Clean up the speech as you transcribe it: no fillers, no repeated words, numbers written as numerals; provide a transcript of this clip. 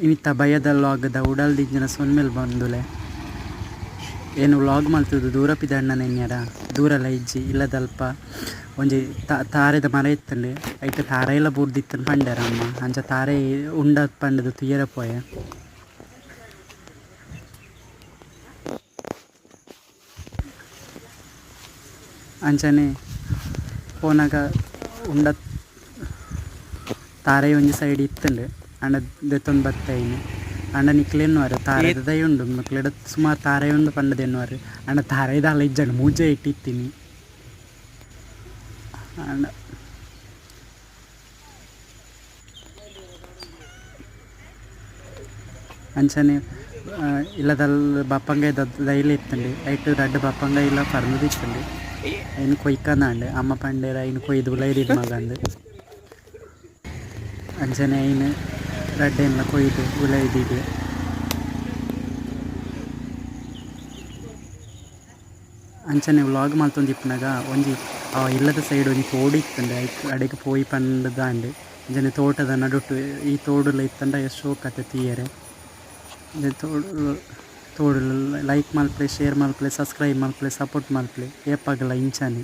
ಇನಿತ್ತ ಭಯದ ಲಾಗ್ದ ಉಡಲ್ದಿಂಜಿನ ಸೊನ್ಮೇಲೆ ಬಂದುಲೆ ಏನು ವ್ಲಾಗ್ ಮಲ್ತುದು ದೂರ ಪಿದಣ್ಣ ನೆನ್ಯಾರ ದೂರಲ ಇಜ್ಜಿ ಇಲ್ಲದಲ್ಪ ಒಂಜಿ ತಾರೆದ ಮರ ಇತ್ತಂಡು ಐಟ್ ತಾರ ಎಲ್ಲ ಬೂರ್ದಿತ್ತಂದು ಪಂಡ್ಯಾರ ಅಮ್ಮ ಅಂಚ ತಾರೆ ಉಂಡ ಪಂಡದು ತುಯ್ಯರ ಪೋಯ ಅಂಚನೆ ಪೋನಾಗ ಉಂಡ ತಾರೆ ಒಂಜಿ ಸೈಡ್ ಇತ್ತಂಡು ಅಂಡ ದೆತ್ತೊಂದು ಬತ್ತೈನು ಅಂಡ ನಿಕ್ಲೆ ಎನ್ನುವಾರು ತಾರೆದ ದೈ ಉಂಡು ನಿಕ್ಲೆಡ ಸುಮಾರು ತಾರೆ ಉಂಡು ಪಂಡದ ಎನ್ನುವಾರು ಅಂಡ ತಾರೆದ ಅಲ್ಲ ಇಜ್ಜಂಡು ಮೂಜೆ ಇಟ್ಟಿತ್ತೀನಿ ಅಂಡ ಅಂಚನೆ ಇಲ್ಲದಲ್ಲ ಬಪ್ಪಂಗ ದೈಲ ಇತ್ತಂಡು ಐಟ್ ರಡ್ಡ್ ಬಪ್ಪಂಗ ಇಲ್ಲ ಪರ್ನದು ಇತ್ತಂಡು ಐನು ಕೊಯ್ಕಂದಾಂಡು ಅಮ್ಮ ಪಂಡೇರ ಐನು ಕೊಯ್ದು ಉಲೈರಿದ ಮಗಂದು ಅಂಚನೆ ಐನು ರಡ್ಡೆಲ್ಲ ಕೊಯ್ದು ಉಲೈದಿಗೆ ಅಂಚನೆ ವ್ಲಾಗ್ ಮಲ್ತೊಂದಿಪ್ಪನಾಗ ಒಂಜಿ ಇಲ್ಲದ ಸೈಡ್ ಒಂಜಿ ತೋಡು ಇತ್ತಂಡು ಅಡೆಗೆ ಪೋಯಿ ಪಂಡದಾಂಡು ಅಂಚನೆ ತೋಟದ ನಡುಟು ಈ ತೋಡುಲ ಇತ್ತಂಡ ಎಷ್ಟೋ ಕತೆ ತೀಯರೆ ತೋಡು ಲೈಕ್ ಮಲ್ಪಲೆ ಶೇರ್ ಮಲ್ಪಲೆ ಸಬ್ಸ್ಕ್ರೈಬ್ ಮಲ್ಪಲೆ ಸಪೋರ್ಟ್ ಮಲ್ಪಲೆ ಏಪಾಗಲ ಇಂಚಾನೆ.